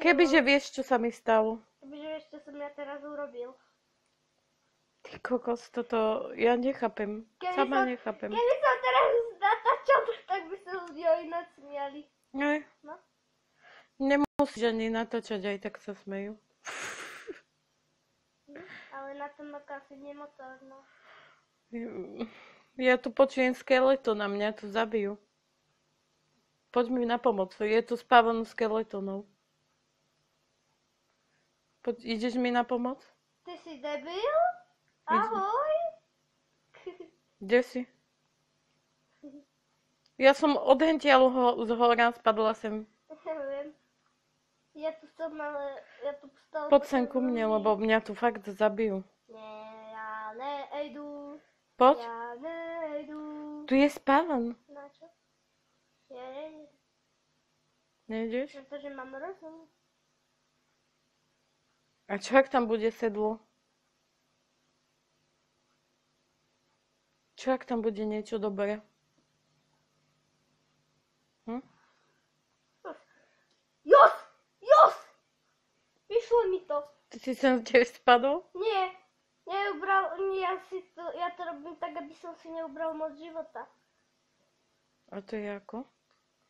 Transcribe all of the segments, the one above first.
Kebyže vieš, čo sa mi stalo. Kebyže vieš, čo som ja teraz urobil. Ty kokos, toto ja nechápem. Sama nechápem. Keby som teraz natáčal, tak by sa ľudia ináč smiali. Ne. No. Nemusíš ani natáčať, aj tak sa smejú. Ale na tom asi nemotorná. Ja tu počujem skeleton a mňa tu zabijú. Poď mi na pomoc, je tu spávan skeletonov. Ideš mi na pomoc? Ty si debil? Ahoj. Kde si? Ja som odhentiaľ z hora spadla sem. Neviem. Ja tu som, ale ja tu stále... Poď sem ku mne, lebo mňa tu fakt zabijú. Nie, ja nejdu. Poď. Ja nejdu. Tu je spávan. Na čo? Ja nejdem. Nejdeš? Pretože mám rozum. A čo ak tam bude sedlo? Čo ak tam bude niečo dobré? Hm? Jos! Jos! Vyšlo mi to. Ty si sem tiež spadol? Nie. Ja to robím tak, aby som si neubral moc života. A to je ako?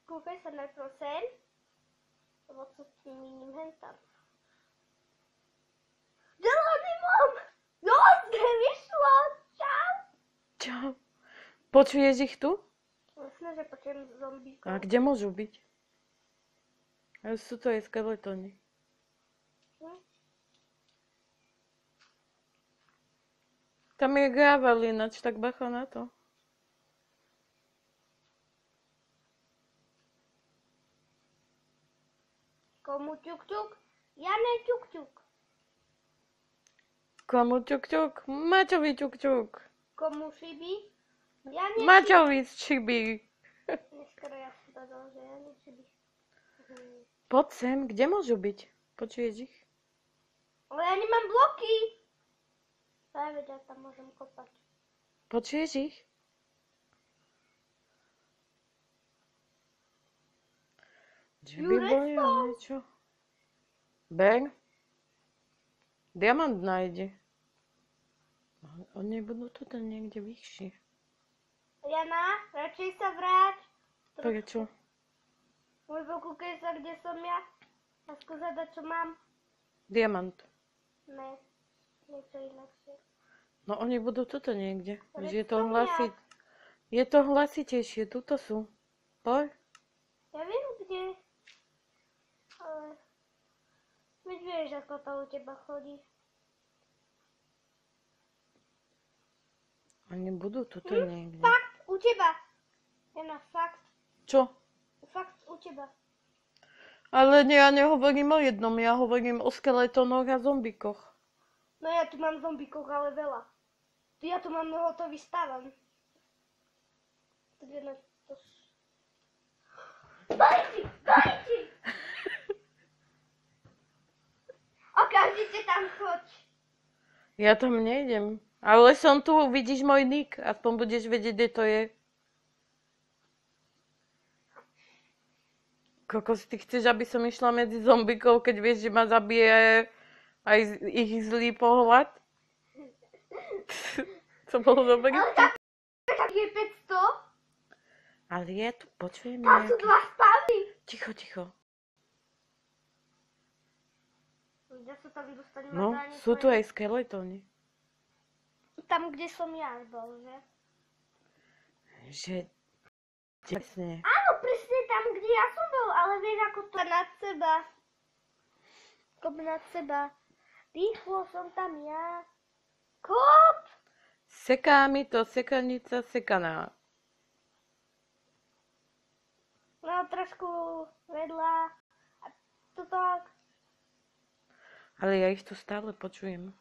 Kúkaj sa najprv sem. Lebo to s tým iným hentam. Zelený mám! Jos! Vyšlo! Čau! Čau. Počuješ ich tu? Jasné, že počujem zombíkov. A kde môžu byť? Ale sú to aj skeletóny. Tam je gravel ináč, tak bacha na to. Komu ťuk-ťuk? Jane ťuk-ťuk. Komu ťuk-ťuk? Maťovi ťuk-ťuk. Komu šibi? Jane Maťovi šibi. Neskoro ja som povedal, že Jane šibi. Poď sem, kde môžu byť? Počuješ ich? Ale ja nemám bloky. Ja veď, ja tam môžem kopať. Počuješ ich? Že by boli niečo? Ber? Diamant nájde. Oni budú tuto niekde vyššie. Jana, radšej sa vráť. Prečo? Lebo kúkaj sa, kde som ja. A skúsa dať, čo mám. Diamant. Ne, niečo inakšie. No oni budú tuto niekde. Už je Veď to som hlasiť. Je to hlasitejšie, tuto sú. Poď. Ja viem, kde. Ale... Veď vieš, ako to u teba chodí. Oni budú tuto niekde. Fakt, u teba. Jana, fakt. Čo? Fakt, u teba. Ale ja nehovorím o jednom, ja hovorím o skeletónoch a zombikoch. No ja tu mám zombíkov, ale veľa. Ja tu mám hotový stavan. Takže na to... Dajte! Dajte! Okamžite tam choď. Ja tam nejdem. Ale som tu, vidíš môj nick, aspoň budeš vedieť, kde to je. Kokos, ty chceš, aby som išla medzi zombikov, keď vieš, že ma zabije aj ich zlý pohľad? To bolo dobrý. Ale tak je 500. Ale ja tu počujem Tam sú nejaký... dva spavy. Ticho, ticho. Ja sa tam dostanem. No, sú tu aj skeletóny. Tam, kde som ja bol, že? Že... Presne. Áno, presne tam, kde ja som bol, ale vieš, ako to nad seba. Kop nad seba. Rýchlo som tam ja. Kop! Seká mi to sekanica sekaná. No, trošku vedľa. A to tak. Ale ja ich tu stále počujem.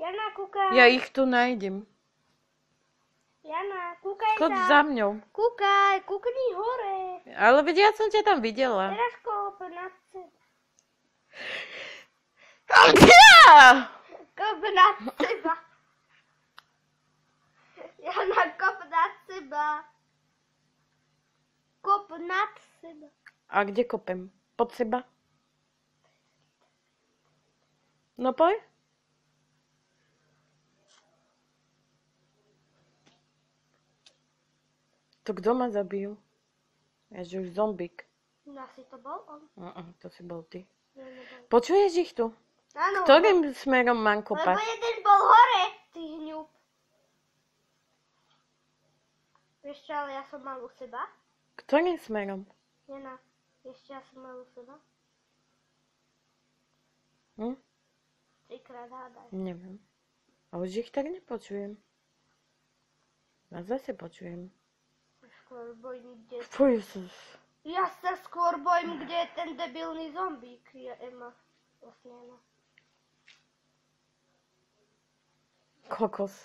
Jana, kúkaj. Ja ich tu nájdem. Jana, kúkaj Choď sa. za mňou. Kúkaj, kúkni hore. Ale veď ja som ťa tam videla. Teraz kop nad seba. Kop nad seba. Jana, kop nad seba. Kop nad seba. A kde kopem? Pod seba? No poď. To kto ma zabil? Ja, že už zombík. No asi to bol on. To si bol ty. Nie, nebol. Počuješ ich tu? Áno. Ktorým smerom mám Lebo kopať? jeden bol hore, ty hňup. Vieš čo, ale ja som mal u seba. Ktorým smerom? Jena, ešte ja som mal u seba. Hm? 3-krát hádaj. Neviem. A už ich tak nepočujem. A zase počujem. Skôr bojím, kde... Fuj, sus. Ja sa skôr bojím, kde je ten debilný zombík. Ja Emma. Vlastne Emma. Kokos.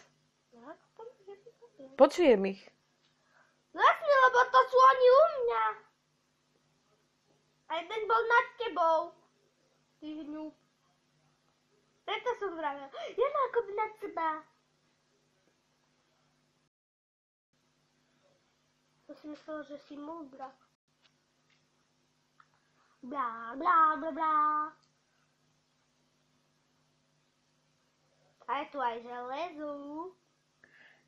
Jak tam je to? Počujem ich. Vlastne, lebo to sú oni u mňa. A jeden bol nad tebou. Ty hňup. Preto som vravil. Ja mám ako nad seba. To si myslel, že si múdra. Blá, blá, blá, blá. A je tu aj železo.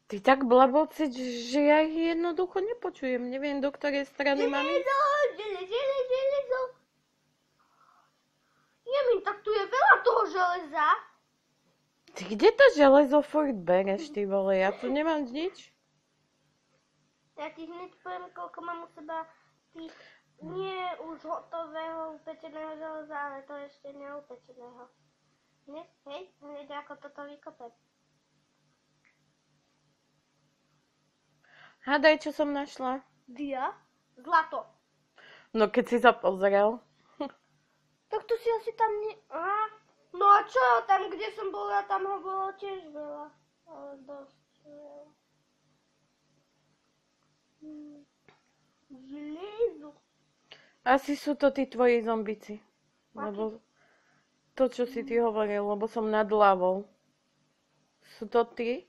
Ty tak blabocíš, že ja ich jednoducho nepočujem. Neviem, do ktorej strany mám ísť. Železo. Jemin, tak tu je veľa toho železa. Ty kde to železo furt bereš, ty vole? Ja tu nemám nič. Ja ti hneď poviem, koľko mám u seba tých nie už hotového upečeného železa, ale to ešte neupečeného. Hneď ako toto vykopem. Hádaj, čo som našla. Dia? Zlato. No keď si sa pozrel. Tak to si asi tam nie... Aha. No a čo? Tam, kde som bola, tam ho bolo tiež veľa. Ale dosť veľa. Železo. Asi sú to tí tvoji zombici. Lebo to, čo si ty hovoril, lebo som nad hlavou. Sú to ty?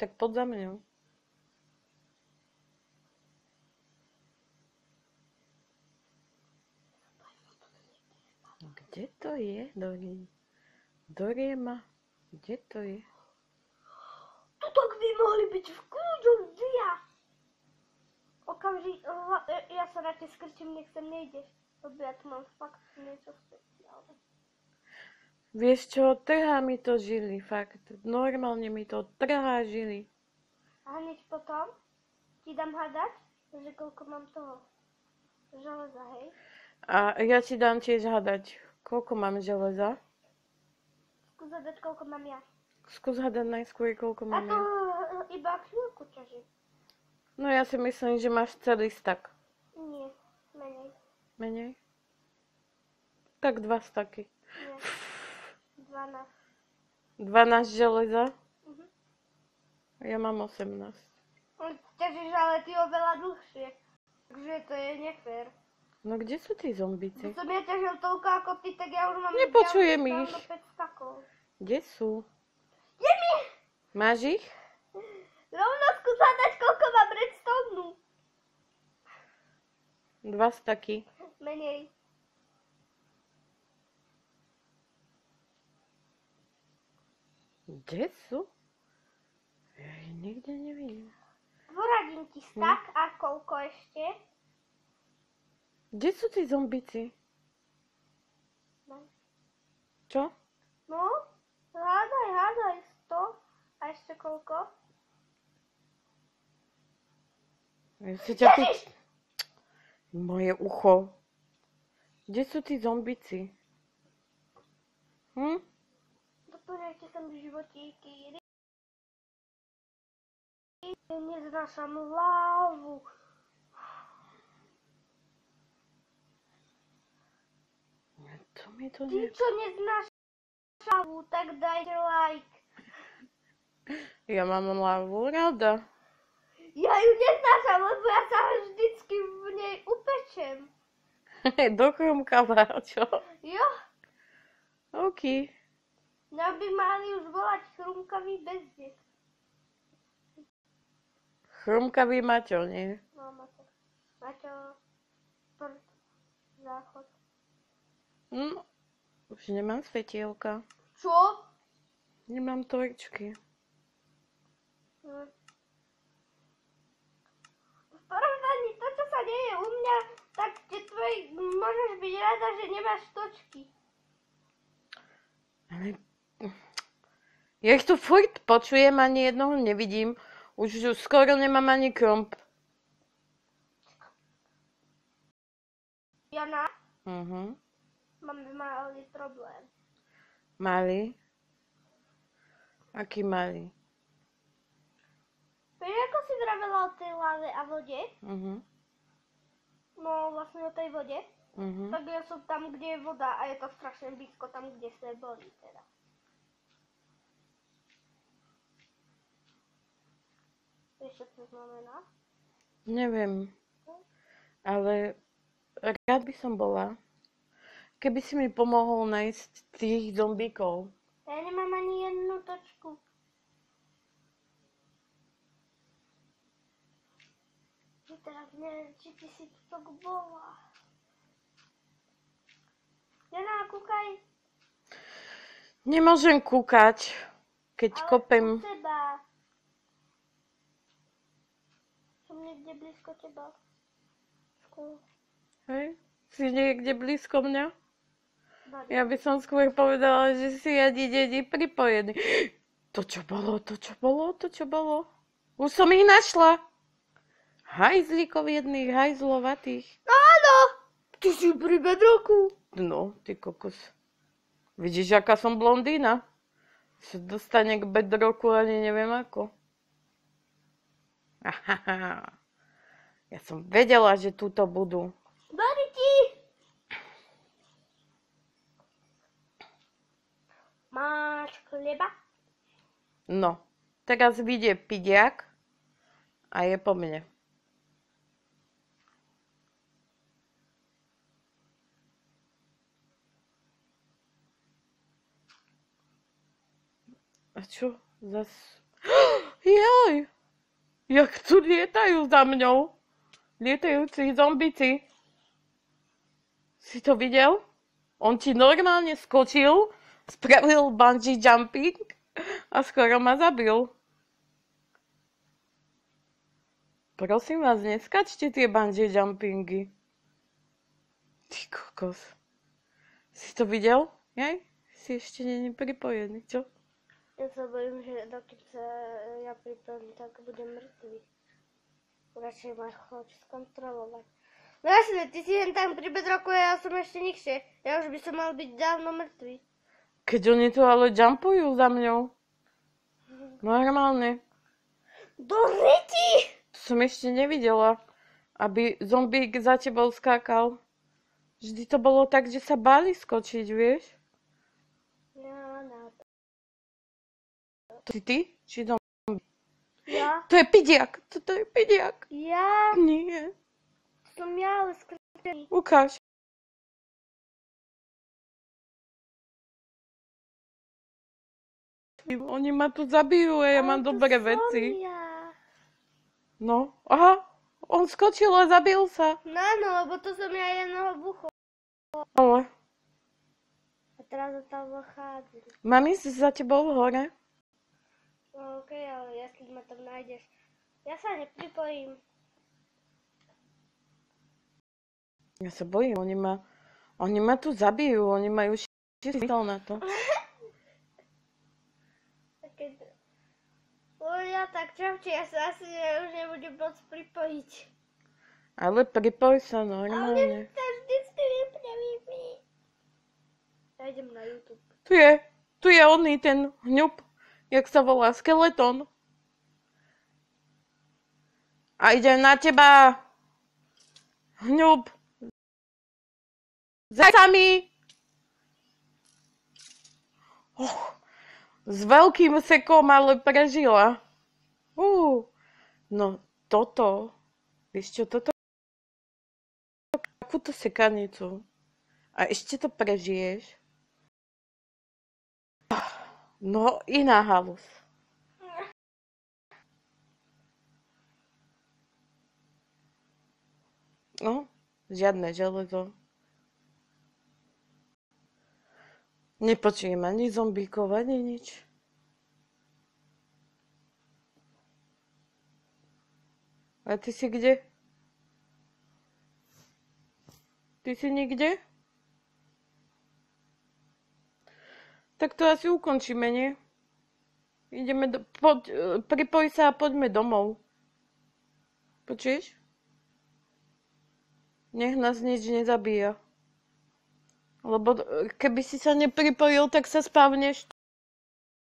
Tak poď za mňou. Kde to je, Doriema? Kde to je? Tuto by mohli byť v kľudu, Dia. Okamžite, ja sa radšej skrčím, nech sem nejdeš. Lebo ja tu mám fakt niečo speciálne. Vieš čo, trhá mi to žily, fakt. Normálne mi to trhá žily. A hneď potom ti dám hádať, že koľko mám toho železa, hej? A ja ti dám tiež hádať, koľko mám železa. Skús hádať, koľko mám ja. Skús hádať najskôr, koľko A mám to ja. iba chvíľku ťaží. No ja si myslím, že máš celý stak. Nie, menej. Menej? Tak 2 staky. Nie. 12. 12 železa? Mhm. Ja mám 18. Ťažíš ale ty oveľa dlhšie. Takže to je nefér. No kde sú tí zombici? Keď som ja ťažil toľko ako ty, tak ja už mám... Nepočujem dávno ich. 5 stakov. Kde sú? Je mi! Máš ich? Rovno skús hádať, koľko mám redstone. 2 staky. Menej. Kde sú? Ja ich nikde nevidím. Poradím ti stak a koľko ešte? Kde sú tí zombici? No. Čo? No, hádaj, 100. A ešte koľko? Ja si ťa Moje ucho. Kde sú tí zombici? Dopoňajte sem životíky. Neznášam lávu. To mi to Ty, čo neznášaš lávu, tak dajte like. Ja mám lávu rada. Ja ju neznášam, lebo ja sa vždycky v nej upečem. Do chrumkava, čo? Jo, OK. nám by mali už volať chrumkavý bezdiek. Chrumkavý Maťo, nie? No, Maťo, záchod. Už nemám svetielka. Čo? Nemám toričky. V porovnaní to, čo sa deje u mňa, tak môžeš byť rada, že nemáš točky. Ale... Ja ich tu furt počujem, ani jednoho nevidím. Už skoro nemám ani kromp. Jana, Máme malý problém. Malý? Aký malý? Vieš, ako si vravela o tej láve a vode? No, vlastne o tej vode. Tak ja som tam, kde je voda a je to strašne blízko tam, kde sme boli teda. Vieš, čo to znamená? Neviem. Ale rád by som bola, keby si mi pomohol nájsť tých zombíkov. Ja nemám ani jednu točku. Teraz neviem, či ty si tu bola. Jana, kúkaj. Nemôžem kúkať, keď Ale kopem. u teba. Som niekde blízko teba. Hej? Si niekde blízko mňa? Bari. Ja by som skôr povedala, že si není pripojený. To čo bolo? Už som ich našla. Hajzlíkov jedných, hajzlovatých. Áno! Ty si pri bedroku. No, ty kokos. Vidíš, aká som blondína? Sa dostane k bedroku ani neviem ako. Ahaha. Ja som vedela, že túto budú. Bariti! Máš chleba? No, teraz vyjde pidiak a je po mne. A čo? Zas... Jaj! Jak tu lietajú za mňou. Lietajúci zombici. Si to videl? On ti normálne skočil, spravil bungee jumping a skoro ma zabil. Prosím vás, neskačte tie bungee jumpingy. Ty kokos. Si to videl? Jaj? Si ešte není pripojený, čo? Ja sa bojím, že dokým sa ja pripojím, tak budem mŕtvý. Radšej máš choď skontrolovať. No jasne, ty si jen tam pri bedroku a ja som ešte nižšie. Ja už by som mal byť dávno mŕtvý. Keď oni tu ale jumpujú za mňou. Normálne. Do riti! To som ešte nevidela, aby zombík za tebou skákal. Vždy to bolo tak, že sa báli skočiť, vieš? No. To si ty? Či zombík? Ja? To je pidiak. Toto je pidiak. Ja? Nie. Som ja, ale skrytený. Ukáž. Oni ma tu zabijú a ja mám dobré veci. Ja. No, aha. On skočil a zabil sa. No, lebo to som ja jednoho bucho. Ale A teraz za tam vychádza. mám ísť za tebou hore? No okej, ale jestli ma tam nájdeš. Ja sa nepripojím. Ja sa bojím, oni ma tu zabijú, oni majú šíritel na to. Ja tak čauči, ja sa asi už nebudem môcť pripojiť. Ale pripoj sa Ale normálne. sa vždycky nepraví. Ja idem na YouTube. Tu je oný ten hňup, jak sa volá, skeleton. A idem na teba. Hňup. Za sami. S veľkým sekom, ale prežila. No toto, vieš čo, toto takúto sekanicu a ešte to prežiješ. No, iná halus. No, žiadne železo. Nepočujem ani zombíkov, ani nič. A ty si kde? Ty si nikde? Tak to asi ukončíme, nie? Ideme pripoj sa a poďme domov. Počuješ? Nech nás nič nezabíja. Lebo keby si sa nepripojil, tak sa spavneš